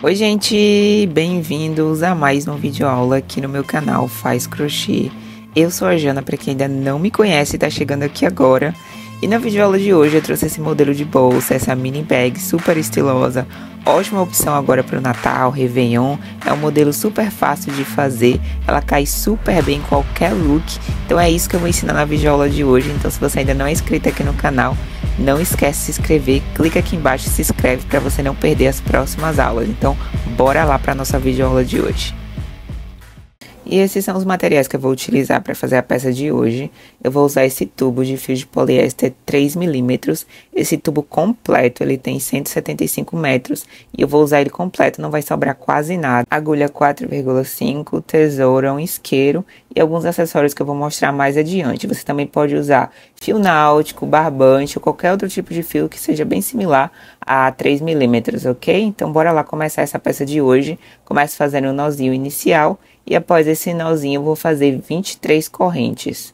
Oi gente, bem-vindos a mais um vídeo aula aqui no meu canal Faz Crochê. Eu sou a Jana, para quem ainda não me conhece e tá chegando aqui agora. E na vídeo aula de hoje eu trouxe esse modelo de bolsa, essa mini bag super estilosa. Ótima opção agora para o Natal, Réveillon. É um modelo super fácil de fazer, ela cai super bem em qualquer look. Então é isso que eu vou ensinar na vídeo aula de hoje. Então se você ainda não é inscrito aqui no canal, não esquece de se inscrever, clica aqui embaixo e se inscreve para você não perder as próximas aulas. Então, bora lá para a nossa videoaula de hoje. E esses são os materiais que eu vou utilizar para fazer a peça de hoje. Eu vou usar esse tubo de fio de poliéster 3 milímetros. Esse tubo completo, ele tem 175 metros. E eu vou usar ele completo, não vai sobrar quase nada. Agulha 4,5, tesoura, um isqueiro e alguns acessórios que eu vou mostrar mais adiante. Você também pode usar fio náutico, barbante ou qualquer outro tipo de fio que seja bem similar a 3 milímetros, ok? Então, bora lá começar essa peça de hoje. Começo fazendo o nozinho inicial. E após esse nozinho, eu vou fazer 23 correntes.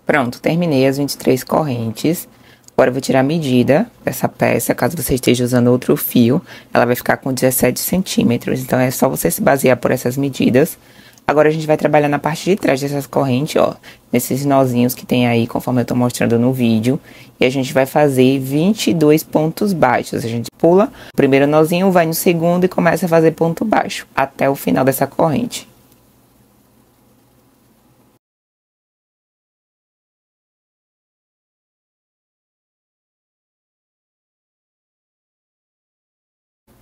Pronto, terminei as 23 correntes. Agora eu vou tirar a medida dessa peça, caso você esteja usando outro fio. Ela vai ficar com 17 centímetros, então é só você se basear por essas medidas. Agora a gente vai trabalhar na parte de trás dessas correntes, ó, nesses nozinhos que tem aí, conforme eu tô mostrando no vídeo. E a gente vai fazer 22 pontos baixos. A gente pula o primeiro nozinho, vai no segundo e começa a fazer ponto baixo, até o final dessa corrente.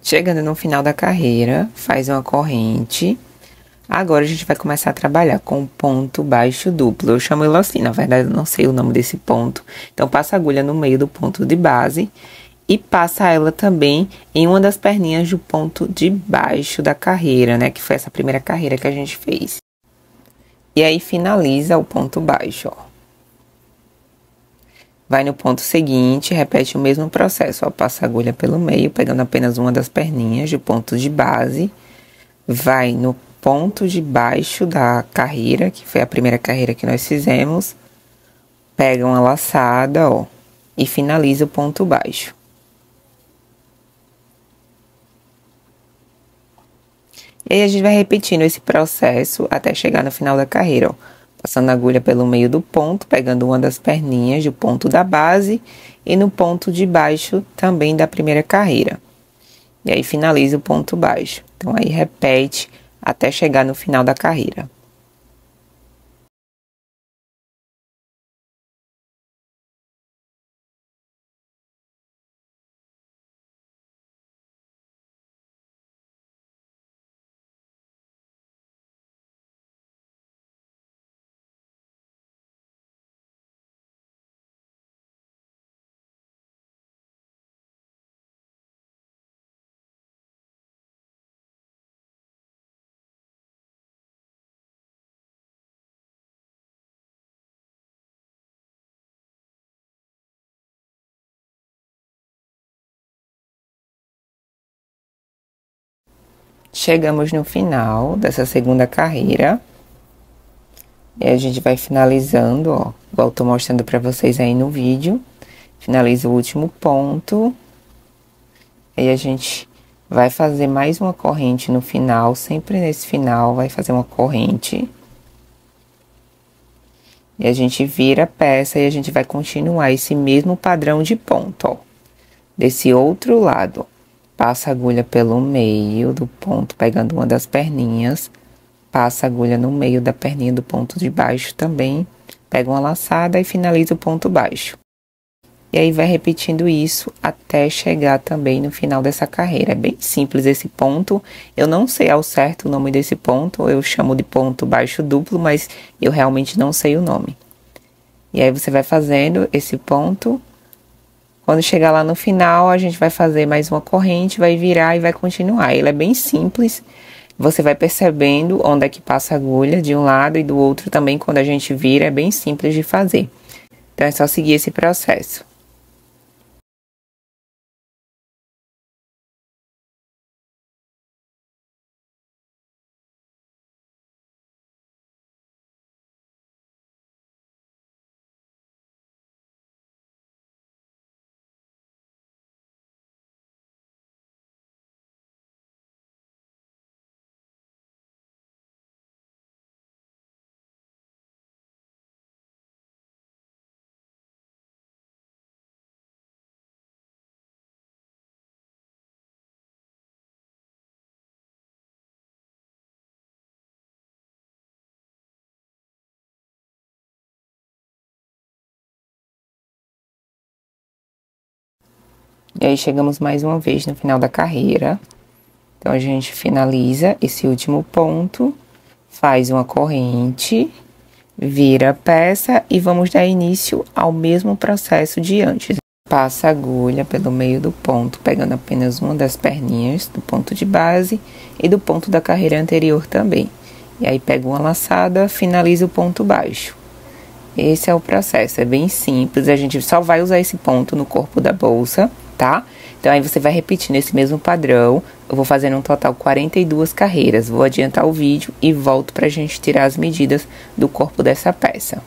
Chegando no final da carreira, faz uma corrente. Agora a gente vai começar a trabalhar com ponto baixo duplo. Eu chamo ele assim, na verdade eu não sei o nome desse ponto. Então passa a agulha no meio do ponto de base e passa ela também em uma das perninhas do ponto de baixo da carreira, né? Que foi essa primeira carreira que a gente fez. E aí finaliza o ponto baixo, ó. Vai no ponto seguinte, repete o mesmo processo, ó. Passa a agulha pelo meio, pegando apenas uma das perninhas do ponto de base. Vai no ponto de baixo da carreira, que foi a primeira carreira que nós fizemos. Pega uma laçada, ó, e finaliza o ponto baixo. E aí a gente vai repetindo esse processo até chegar no final da carreira, ó. Passando a agulha pelo meio do ponto, pegando uma das perninhas do ponto da base e no ponto de baixo também da primeira carreira. E aí finaliza o ponto baixo. Então aí repete até chegar no final da carreira. Chegamos no final dessa segunda carreira. E a gente vai finalizando, ó, igual eu tô mostrando pra vocês aí no vídeo. Finaliza o último ponto. Aí a gente vai fazer mais uma corrente no final, sempre nesse final vai fazer uma corrente. E a gente vira a peça e a gente vai continuar esse mesmo padrão de ponto, ó. Desse outro lado, passa a agulha pelo meio do ponto, pegando uma das perninhas. Passa a agulha no meio da perninha do ponto de baixo também. Pega uma laçada e finaliza o ponto baixo. E aí vai repetindo isso até chegar também no final dessa carreira. É bem simples esse ponto. Eu não sei ao certo o nome desse ponto. Eu chamo de ponto baixo duplo, mas eu realmente não sei o nome. E aí você vai fazendo esse ponto. Quando chegar lá no final, a gente vai fazer mais uma corrente, vai virar e vai continuar. Ele é bem simples. Você vai percebendo onde é que passa a agulha de um lado e do outro também. Quando a gente vira, é bem simples de fazer. Então, é só seguir esse processo. E aí chegamos mais uma vez no final da carreira. Então, a gente finaliza esse último ponto, faz uma corrente, vira a peça e vamos dar início ao mesmo processo de antes. Passa a agulha pelo meio do ponto, pegando apenas uma das perninhas do ponto de base e do ponto da carreira anterior também. E aí pega uma laçada, finaliza o ponto baixo. Esse é o processo, é bem simples, a gente só vai usar esse ponto no corpo da bolsa, tá? Então, aí você vai repetindo esse mesmo padrão. Eu vou fazendo um total 42 carreiras. Vou adiantar o vídeo e volto pra gente tirar as medidas do corpo dessa peça.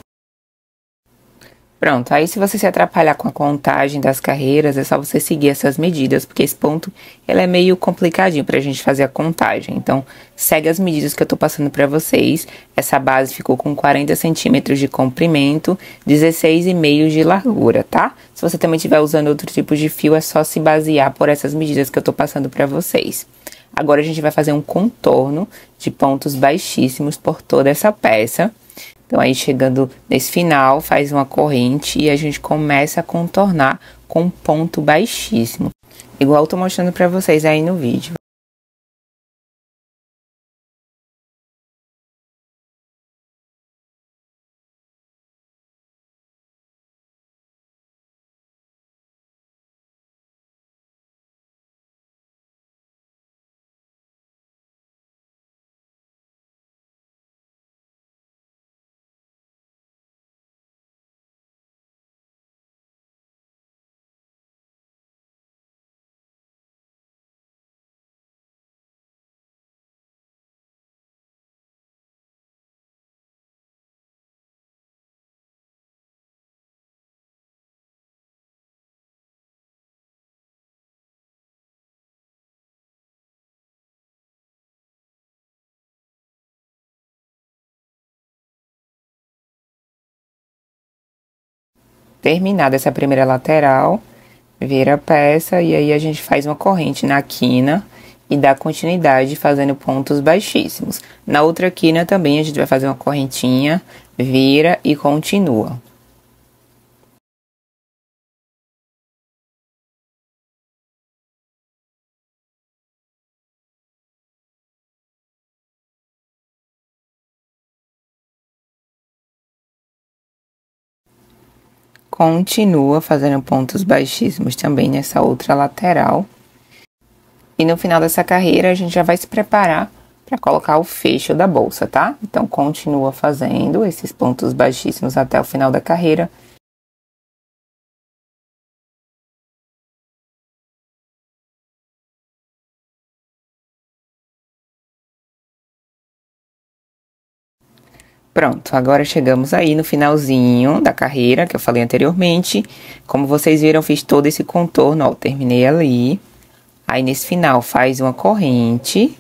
Pronto, aí se você se atrapalhar com a contagem das carreiras, é só você seguir essas medidas, porque esse ponto, ele é meio complicadinho pra gente fazer a contagem. Então, segue as medidas que eu tô passando pra vocês. Essa base ficou com 40 centímetros de comprimento, 16,5 de largura, tá? Se você também estiver usando outro tipo de fio, é só se basear por essas medidas que eu tô passando pra vocês. Agora, a gente vai fazer um contorno de pontos baixíssimos por toda essa peça. Então, aí chegando nesse final, faz uma corrente e a gente começa a contornar com um ponto baixíssimo. Igual eu tô mostrando pra vocês aí no vídeo. Terminada essa primeira lateral, vira a peça e aí a gente faz uma corrente na quina e dá continuidade fazendo pontos baixíssimos. Na outra quina também a gente vai fazer uma correntinha, vira e continua. Continua fazendo pontos baixíssimos também nessa outra lateral. E no final dessa carreira, a gente já vai se preparar para colocar o fecho da bolsa, tá? Então, continua fazendo esses pontos baixíssimos até o final da carreira. Pronto, agora chegamos aí no finalzinho da carreira, que eu falei anteriormente. Como vocês viram, eu fiz todo esse contorno, ó, terminei ali. Aí, nesse final, faz uma corrente.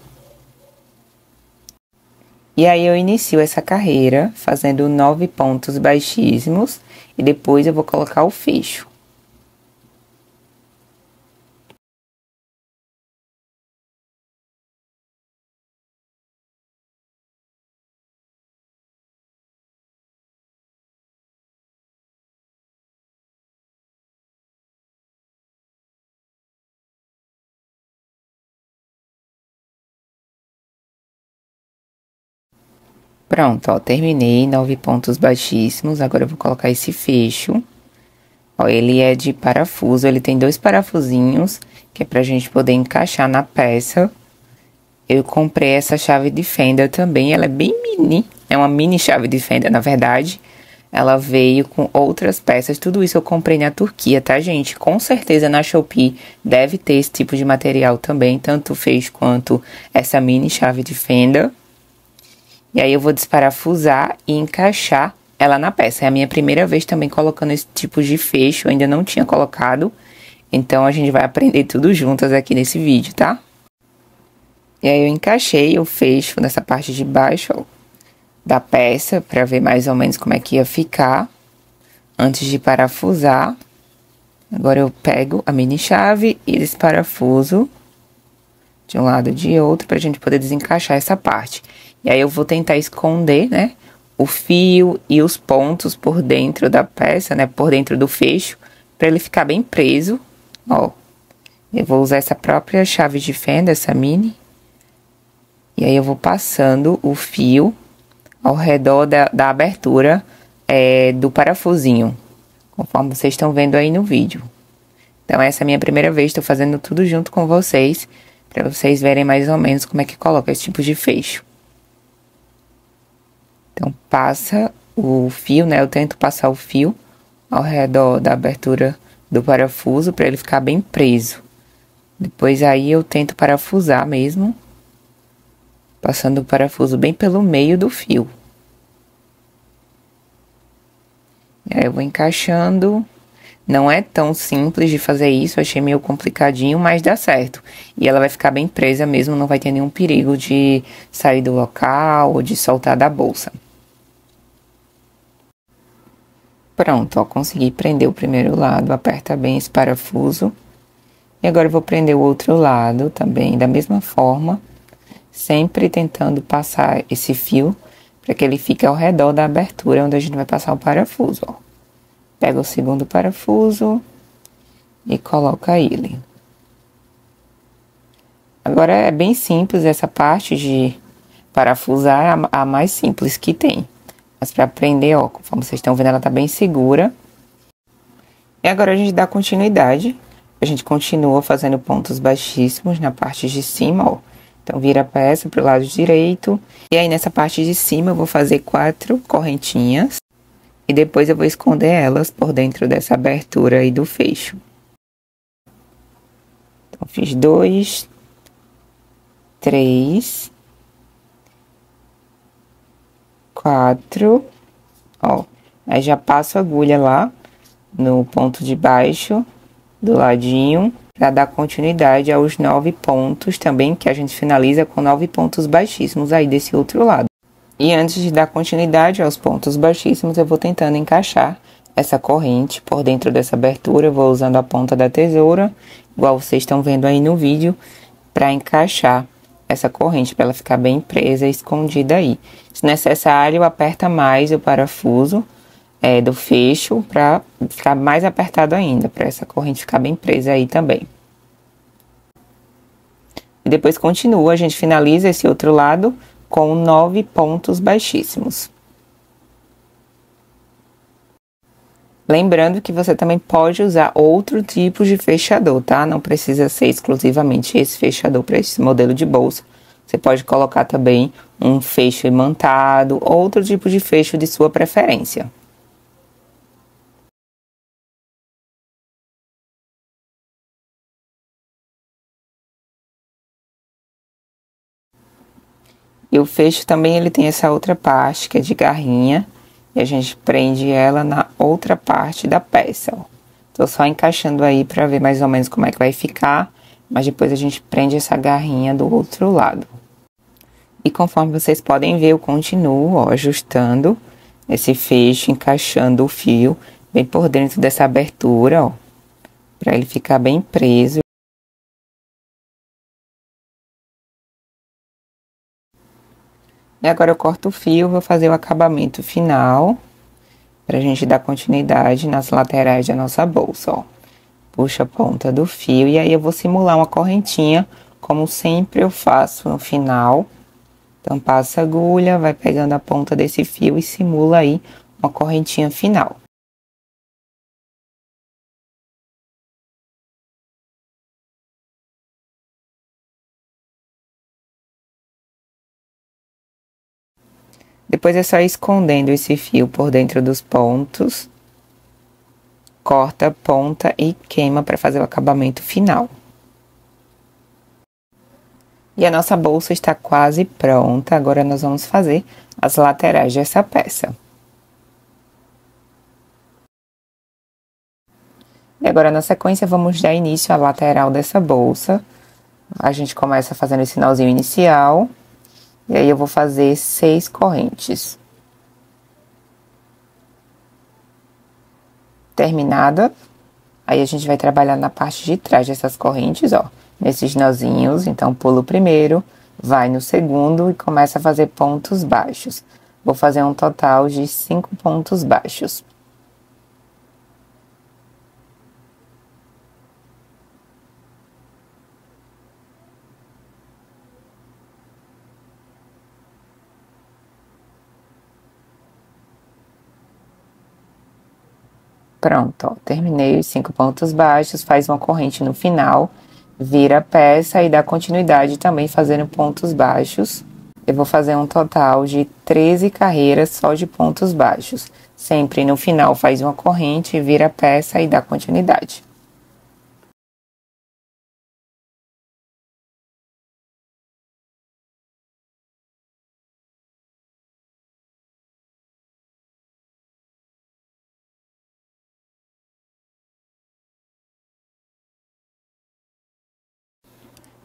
E aí, eu inicio essa carreira fazendo 9 pontos baixíssimos. E depois, eu vou colocar o fecho. Pronto, ó, terminei 9 pontos baixíssimos. Agora eu vou colocar esse fecho. Ó, ele é de parafuso, ele tem 2 parafusinhos, que é pra gente poder encaixar na peça. Eu comprei essa chave de fenda também, ela é bem mini, é uma mini chave de fenda, na verdade. Ela veio com outras peças, tudo isso eu comprei na Turquia, tá, gente? Com certeza na Shopee deve ter esse tipo de material também, tanto o fecho quanto essa mini chave de fenda. E aí, eu vou desparafusar e encaixar ela na peça. É a minha primeira vez também colocando esse tipo de fecho, eu ainda não tinha colocado. Então, a gente vai aprender tudo juntas aqui nesse vídeo, tá? E aí, eu encaixei o fecho nessa parte de baixo, ó, da peça, pra ver mais ou menos como é que ia ficar. Antes de parafusar. Agora, eu pego a mini chave e desparafuso de um lado e de outro, pra gente poder desencaixar essa parte. E aí, eu vou tentar esconder, né, o fio e os pontos por dentro da peça, né, por dentro do fecho, pra ele ficar bem preso, ó. Eu vou usar essa própria chave de fenda, essa mini. E aí eu vou passando o fio ao redor da abertura do parafusinho, conforme vocês estão vendo aí no vídeo. Então essa é a minha primeira vez, estou fazendo tudo junto com vocês, para vocês verem mais ou menos como é que coloca esse tipo de fecho. Então passa o fio, né? Eu tento passar o fio ao redor da abertura do parafuso para ele ficar bem preso. Depois aí eu tento parafusar mesmo, passando o parafuso bem pelo meio do fio. E aí eu vou encaixando. Não é tão simples de fazer isso, eu achei meio complicadinho, mas dá certo. E ela vai ficar bem presa mesmo, não vai ter nenhum perigo de sair do local ou de soltar da bolsa. Pronto, ó, consegui prender o primeiro lado, aperta bem esse parafuso. E agora eu vou prender o outro lado também, da mesma forma, sempre tentando passar esse fio para que ele fique ao redor da abertura onde a gente vai passar o parafuso, ó. Pega o segundo parafuso e coloca ele. Agora é bem simples essa parte de parafusar, é a mais simples que tem. Mas para prender, ó, conforme vocês estão vendo, ela tá bem segura. E agora a gente dá continuidade. A gente continua fazendo pontos baixíssimos na parte de cima, ó. Então vira a peça pro lado direito. E aí nessa parte de cima eu vou fazer 4 correntinhas. E depois eu vou esconder elas por dentro dessa abertura aí do fecho. Então, fiz 2, 3, 4, ó. Aí já passo a agulha lá no ponto de baixo, do ladinho, para dar continuidade aos 9 pontos também, que a gente finaliza com 9 pontos baixíssimos aí desse outro lado. E antes de dar continuidade aos pontos baixíssimos, eu vou tentando encaixar essa corrente por dentro dessa abertura. Eu vou usando a ponta da tesoura, igual vocês estão vendo aí no vídeo, para encaixar essa corrente, para ela ficar bem presa e escondida aí. Se necessário, aperta mais o parafuso do fecho, para ficar mais apertado ainda, para essa corrente ficar bem presa aí também. E depois continua, a gente finaliza esse outro lado com 9 pontos baixíssimos. Lembrando que você também pode usar outro tipo de fechador, tá? Não precisa ser exclusivamente esse fechador para esse modelo de bolsa. Você pode colocar também um fecho imantado, outro tipo de fecho de sua preferência. E o fecho também ele tem essa outra parte que é de garrinha. E a gente prende ela na outra parte da peça, ó. Tô só encaixando aí pra ver mais ou menos como é que vai ficar. Mas depois a gente prende essa garrinha do outro lado. E conforme vocês podem ver, eu continuo, ó, ajustando esse fecho, encaixando o fio bem por dentro dessa abertura, ó. Pra ele ficar bem preso. E agora eu corto o fio, vou fazer o acabamento final, pra gente dar continuidade nas laterais da nossa bolsa, ó. Puxa a ponta do fio e aí eu vou simular uma correntinha, como sempre eu faço no final. Então, passa a agulha, vai pegando a ponta desse fio e simula aí uma correntinha final. Depois é só ir escondendo esse fio por dentro dos pontos. Corta a ponta e queima para fazer o acabamento final. E a nossa bolsa está quase pronta. Agora nós vamos fazer as laterais dessa peça. E agora na sequência vamos dar início à lateral dessa bolsa. A gente começa fazendo esse sinalzinho inicial. E aí eu vou fazer 6 correntes. Terminada, aí a gente vai trabalhar na parte de trás dessas correntes, ó, nesses nozinhos. Então, pula o primeiro, vai no segundo e começa a fazer pontos baixos. Vou fazer um total de 5 pontos baixos. Pronto, ó, terminei os 5 pontos baixos, faz uma corrente no final, vira a peça e dá continuidade também fazendo pontos baixos. Eu vou fazer um total de 13 carreiras só de pontos baixos. Sempre no final faz uma corrente, vira a peça e dá continuidade.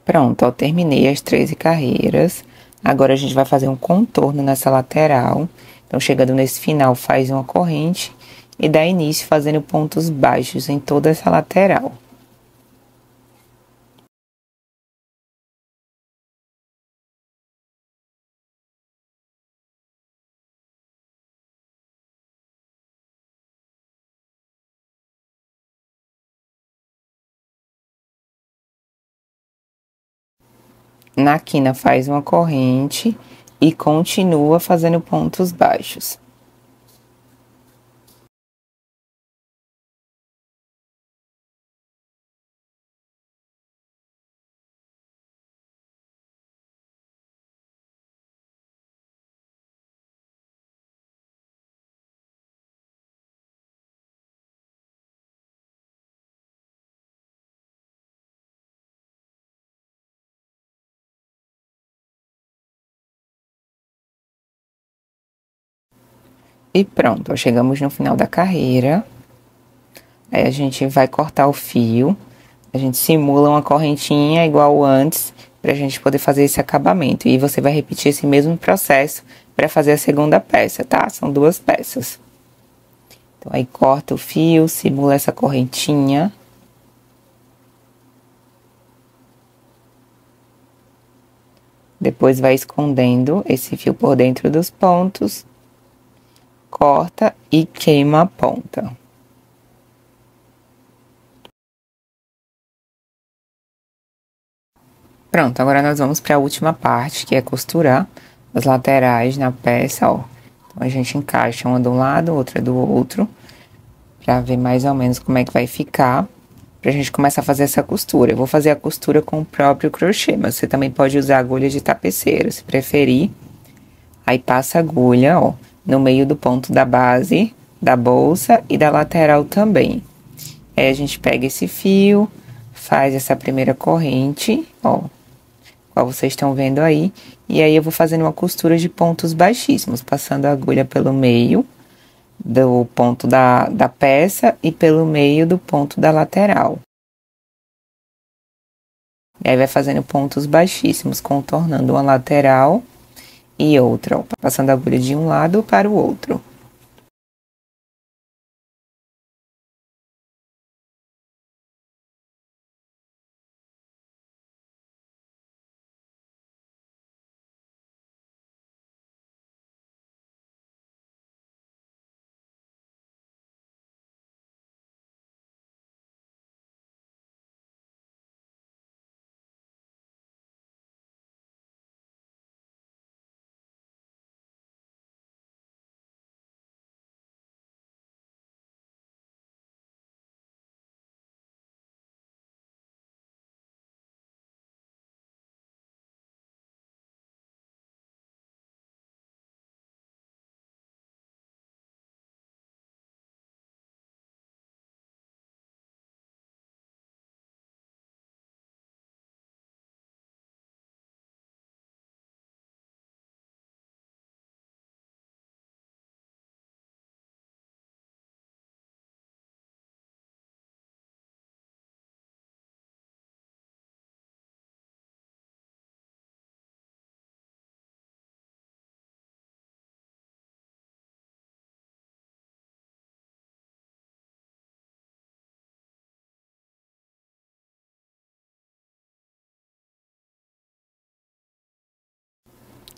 Pronto, ó, terminei as 13 carreiras. Agora a gente vai fazer um contorno nessa lateral. Então, chegando nesse final, faz uma corrente e dá início fazendo pontos baixos em toda essa lateral. Na quina faz uma corrente e continua fazendo pontos baixos. E pronto, ó, chegamos no final da carreira. Aí a gente vai cortar o fio. A gente simula uma correntinha igual antes, pra gente poder fazer esse acabamento. E você vai repetir esse mesmo processo para fazer a segunda peça, tá? São 2 peças. Então, aí corta o fio, simula essa correntinha. Depois vai escondendo esse fio por dentro dos pontos. Corta e queima a ponta. Pronto, agora nós vamos para a última parte, que é costurar as laterais na peça, ó. Então, a gente encaixa uma do lado, outra do outro, pra ver mais ou menos como é que vai ficar, pra gente começar a fazer essa costura. Eu vou fazer a costura com o próprio crochê, mas você também pode usar agulha de tapeceira, se preferir. Aí, passa a agulha, ó, no meio do ponto da base, da bolsa e da lateral também. Aí, a gente pega esse fio, faz essa primeira corrente, ó, qual vocês estão vendo aí. E aí, eu vou fazendo uma costura de pontos baixíssimos, passando a agulha pelo meio do ponto da peça e pelo meio do ponto da lateral. E aí, vai fazendo pontos baixíssimos, contornando uma lateral e outra, ó, passando a agulha de um lado para o outro.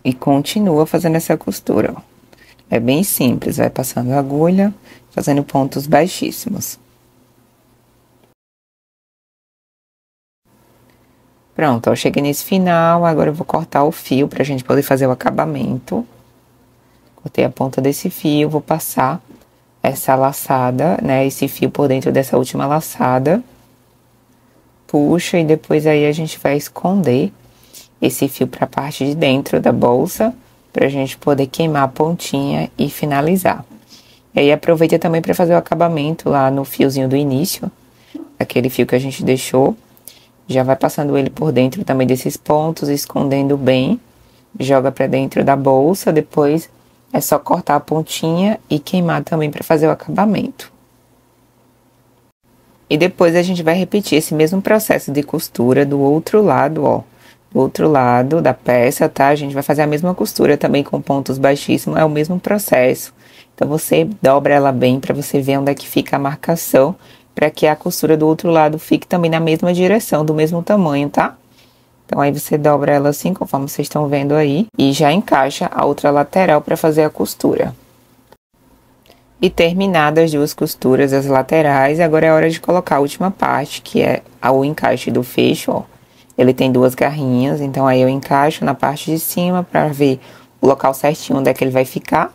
E continua fazendo essa costura, ó. É bem simples, vai passando a agulha, fazendo pontos baixíssimos. Pronto, ó, cheguei nesse final, agora eu vou cortar o fio pra gente poder fazer o acabamento. Cortei a ponta desse fio, vou passar essa laçada, né, esse fio por dentro dessa última laçada. Puxa e depois aí a gente vai esconder esse fio para a parte de dentro da bolsa, pra gente poder queimar a pontinha e finalizar. E aí aproveita também para fazer o acabamento lá no fiozinho do início, aquele fio que a gente deixou. Já vai passando ele por dentro também desses pontos, escondendo bem. Joga para dentro da bolsa, depois é só cortar a pontinha e queimar também para fazer o acabamento. E depois a gente vai repetir esse mesmo processo de costura do outro lado, ó. Do outro lado da peça, tá? A gente vai fazer a mesma costura também com pontos baixíssimos, é o mesmo processo. Então, você dobra ela bem para você ver onde é que fica a marcação, para que a costura do outro lado fique também na mesma direção, do mesmo tamanho, tá? Então, aí você dobra ela assim, conforme vocês estão vendo aí, e já encaixa a outra lateral para fazer a costura. E terminadas as duas costuras, as laterais, agora é hora de colocar a última parte, que é o encaixe do fecho, ó. Ele tem duas garrinhas, então aí eu encaixo na parte de cima para ver o local certinho onde é que ele vai ficar.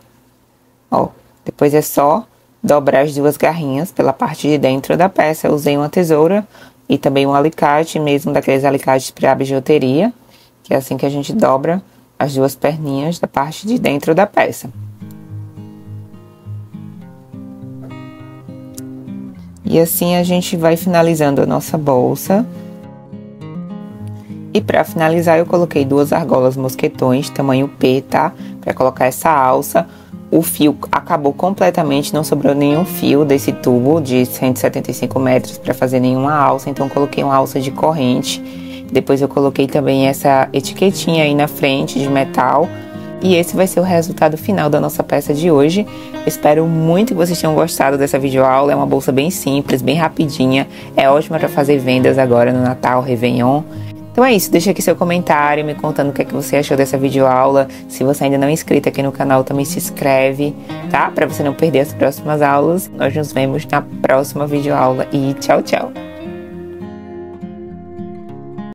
Ó, depois é só dobrar as duas garrinhas pela parte de dentro da peça. Eu usei uma tesoura e também um alicate, mesmo daqueles alicates para bijuteria, que é assim que a gente dobra as duas perninhas da parte de dentro da peça. E assim a gente vai finalizando a nossa bolsa. E para finalizar, eu coloquei duas argolas mosquetões, tamanho P, tá? Para colocar essa alça. O fio acabou completamente, não sobrou nenhum fio desse tubo de 175 metros para fazer nenhuma alça. Então, eu coloquei uma alça de corrente. Depois eu coloquei também essa etiquetinha aí na frente de metal. E esse vai ser o resultado final da nossa peça de hoje. Espero muito que vocês tenham gostado dessa videoaula. É uma bolsa bem simples, bem rapidinha. É ótima para fazer vendas agora no Natal, Réveillon. Então é isso, deixa aqui seu comentário me contando o que é que você achou dessa videoaula. Se você ainda não é inscrito aqui no canal, também se inscreve, tá? Para você não perder as próximas aulas. Nós nos vemos na próxima videoaula e tchau, tchau!